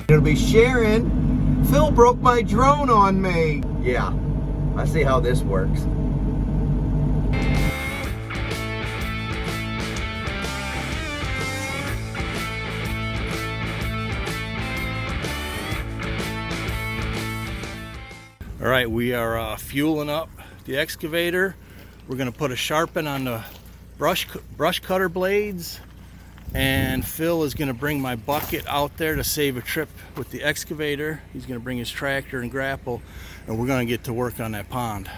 Gonna be sharing. Phil broke my drone on me. Yeah, I see how this works. All right, we are fueling up the excavator. We're gonna put a sharpen on the brush cutter blades, and Phil is gonna bring my bucket out there to save a trip with the excavator. He's gonna bring his tractor and grapple, and we're gonna get to work on that pond.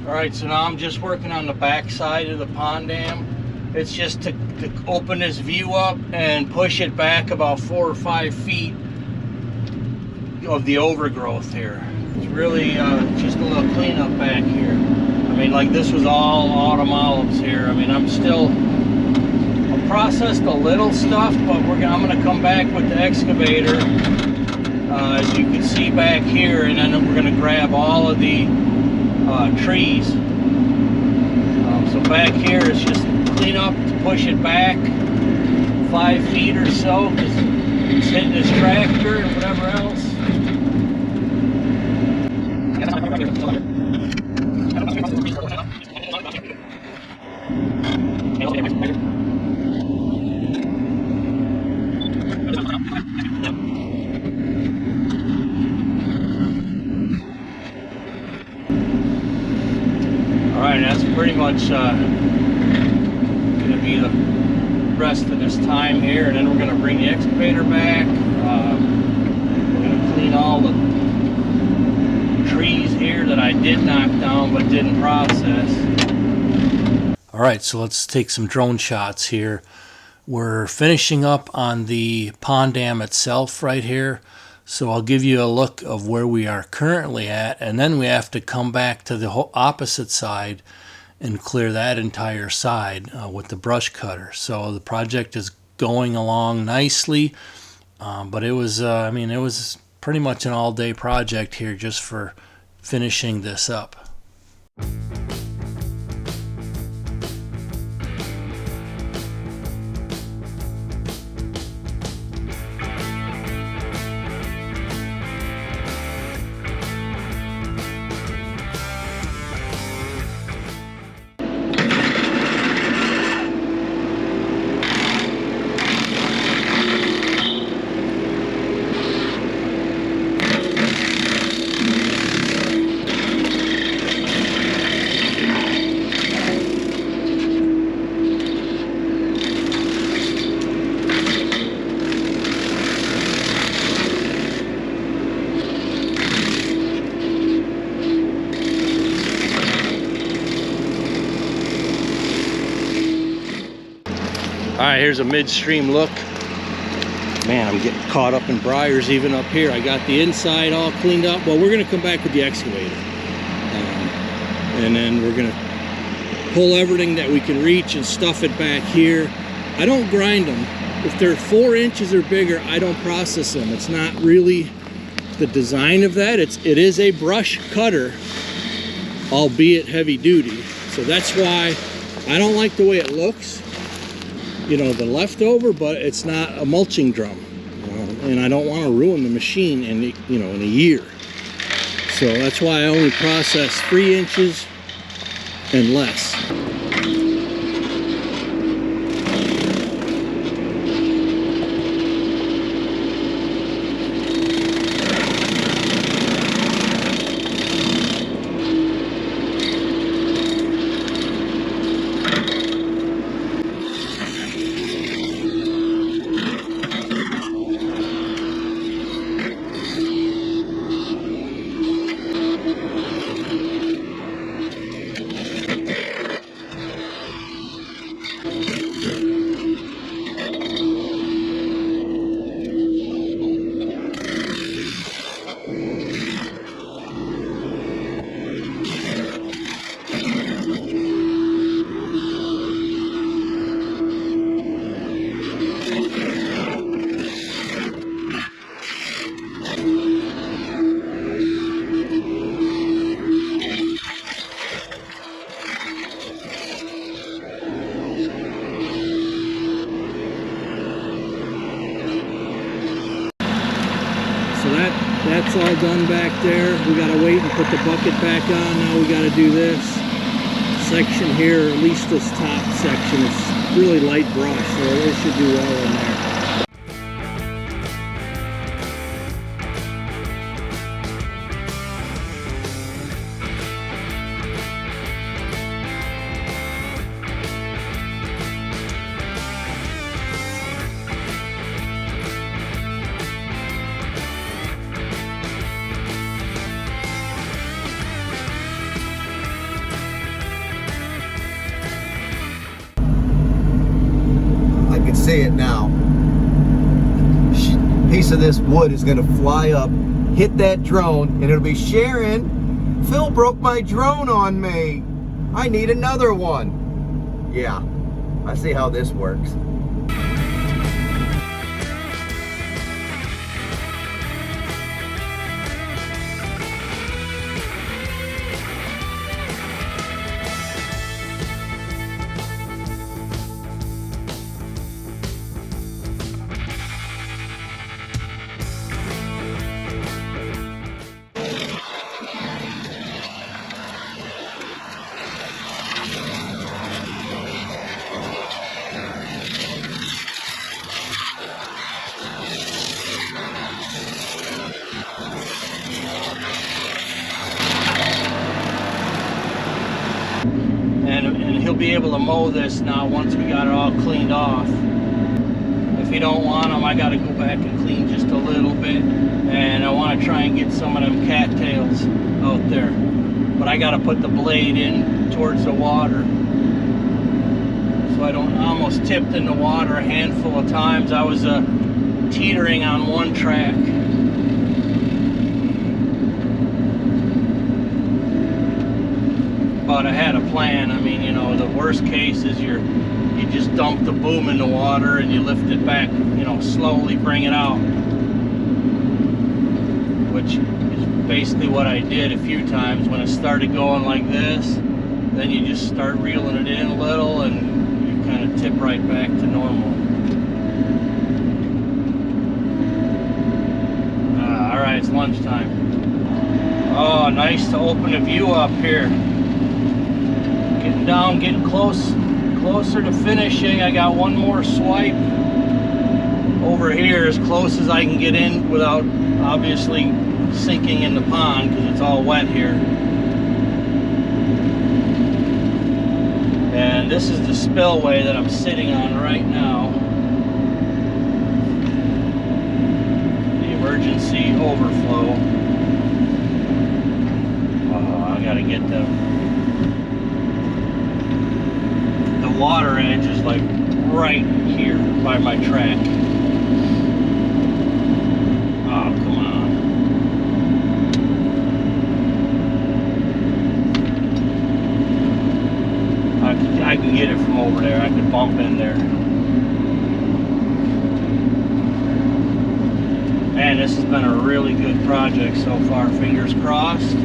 Alright, so now I'm just working on the back side of the pond dam. It's just to open this view up and push it back about 4 or 5 feet of the overgrowth here. It's really just a little cleanup back here. I mean, like, this was all autumn olives here. I mean, I'm still processed a little stuff, but I'm gonna come back with the excavator, as you can see back here, and then we're gonna grab all of the trees. So back here it's just clean up to push it back 5 feet or so, because it's hitting this tractor and whatever else. Alright, that's pretty much going to be the rest of this time here, and then we're going to bring the excavator back. We're going to clean all the trees here that I did knock down but didn't process. Alright, so let's take some drone shots here. We're finishing up on the pond dam itself right here. So I'll give you a look of where we are currently at, and then we have to come back to the opposite side and clear that entire side with the brush cutter. So the project is going along nicely, but it was, I mean, it was pretty much an all-day project here just for finishing this up. Alright, here's a midstream look. Man, I'm getting caught up in briars even up here. I got the inside all cleaned up. Well, we're going to come back with the excavator. And then we're going to pull everything that we can reach and stuff it back here. I don't grind them. If they're 4 inches or bigger, I don't process them. It's not really the design of that. It is a brush cutter, albeit heavy duty. So that's why I don't like the way it looks. You know, the leftover, but it's not a mulching drum, and I don't want to ruin the machine in, you know, in a year. So that's why I only process 3 inches and less. That's all done back there. We got to wait and put the bucket back on. Now we got to do this section here, at least this top section. It's really light brush, so it should do well in there. See it now. Piece of this wood is going to fly up, hit that drone, and it'll be Sharon. Phil broke my drone on me. I need another one. Yeah, I see how this works. and he'll be able to mow this now once we got it all cleaned off. If you don't want them, I got to go back and clean just a little bit, and I want to try and get some of them cattails out there. But I got to put the blade in towards the water, so I don't almost tipped in the water a handful of times. I was teetering on one track. But I had a plan. I mean, you know, the worst case is you just dump the boom in the water and you lift it back, you know, slowly bring it out, which is basically what I did a few times. When it started going like this, then you just start reeling it in a little and you kind of tip right back to normal. All right, it's lunchtime. Oh, nice to open the view up here. Getting down, getting closer to finishing. I got one more swipe over here, as close as I can get in without obviously sinking in the pond, because it's all wet here. And this is the spillway that I'm sitting on right now. The emergency overflow. Oh, I gotta get the water edge is like right here by my track. Oh, come on. I can get it from over there. I could bump in there. Man, this has been a really good project so far. Fingers crossed.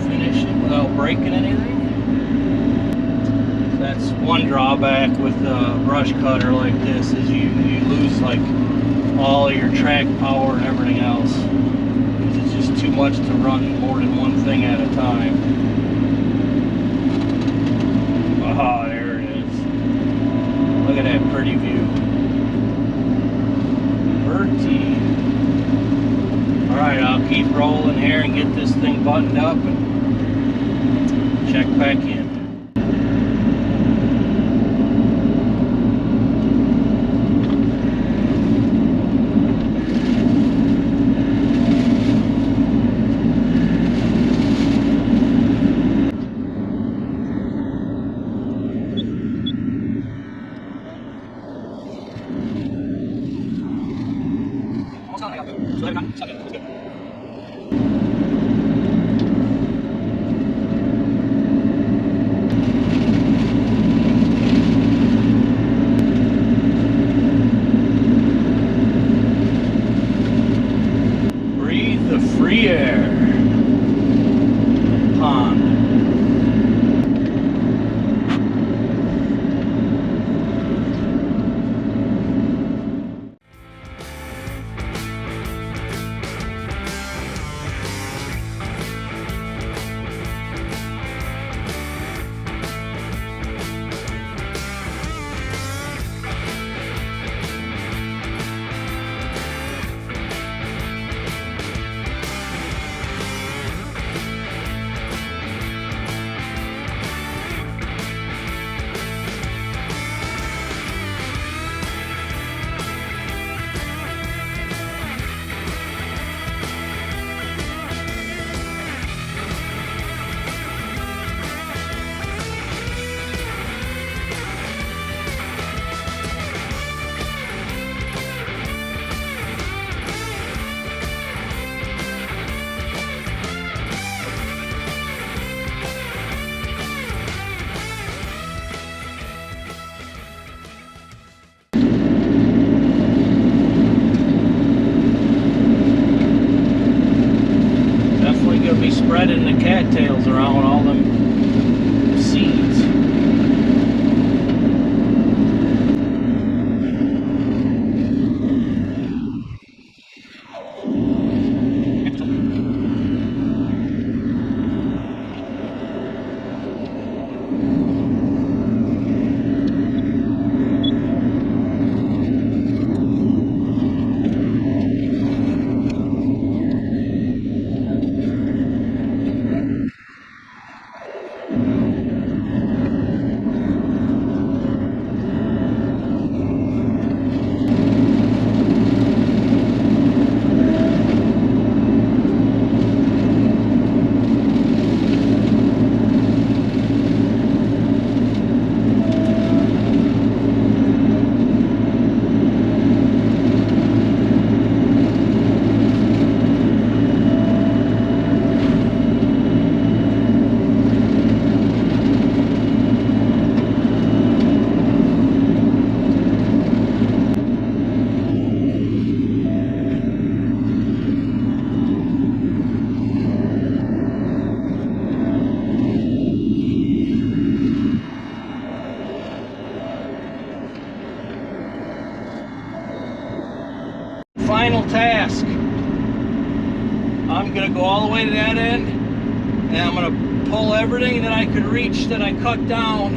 Finish it without breaking anything. That's one drawback with a brush cutter like this, is you lose like all of your track power and everything else, because it's just too much to run more than one thing at a time. Oh, there it is. Look at that pretty view. Pretty. Alright, I'll keep rolling here and get this thing buttoned up and check back in. Breathe the free air. Pond. Spreading the cattails around all them seeds. gonna go all the way to that end, and I'm gonna pull everything that I could reach that I cut down,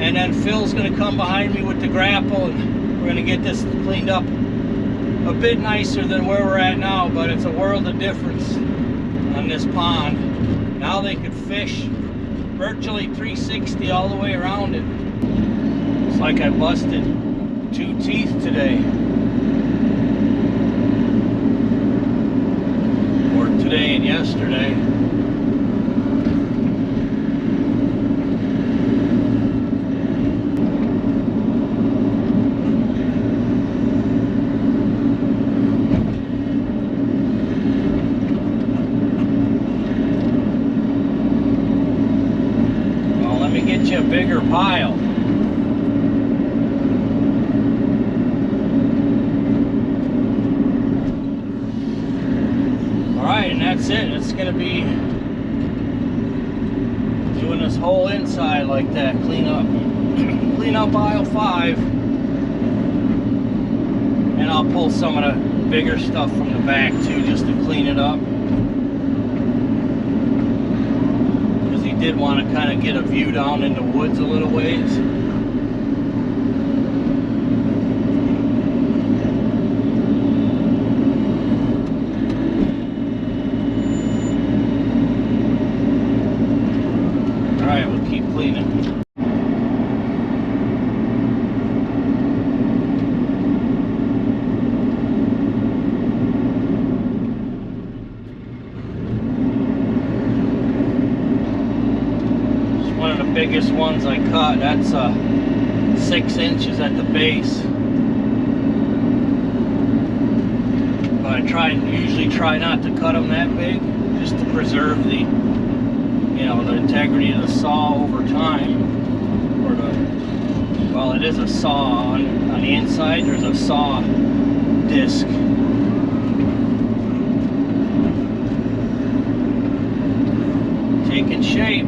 and then Phil's gonna come behind me with the grapple, and we're gonna get this cleaned up a bit nicer than where we're at now, but it's a world of difference on this pond. Now they could fish virtually 360 all the way around it. It's like I busted 2 teeth today. Or today and yesterday. Well, let me get you a bigger pile. And that's it. It's going to be doing this whole inside like that. Clean up aisle 5, and I'll pull some of the bigger stuff from the back too, just to clean it up, because he did want to kind of get a view down in the woods a little ways. Keep cleaning. It's one of the biggest ones I cut. That's 6 inches at the base. But I usually try not to cut them that big, just to preserve the the integrity of the saw over time. Or well, it is a saw on the inside. There's a saw disc. Taking shape.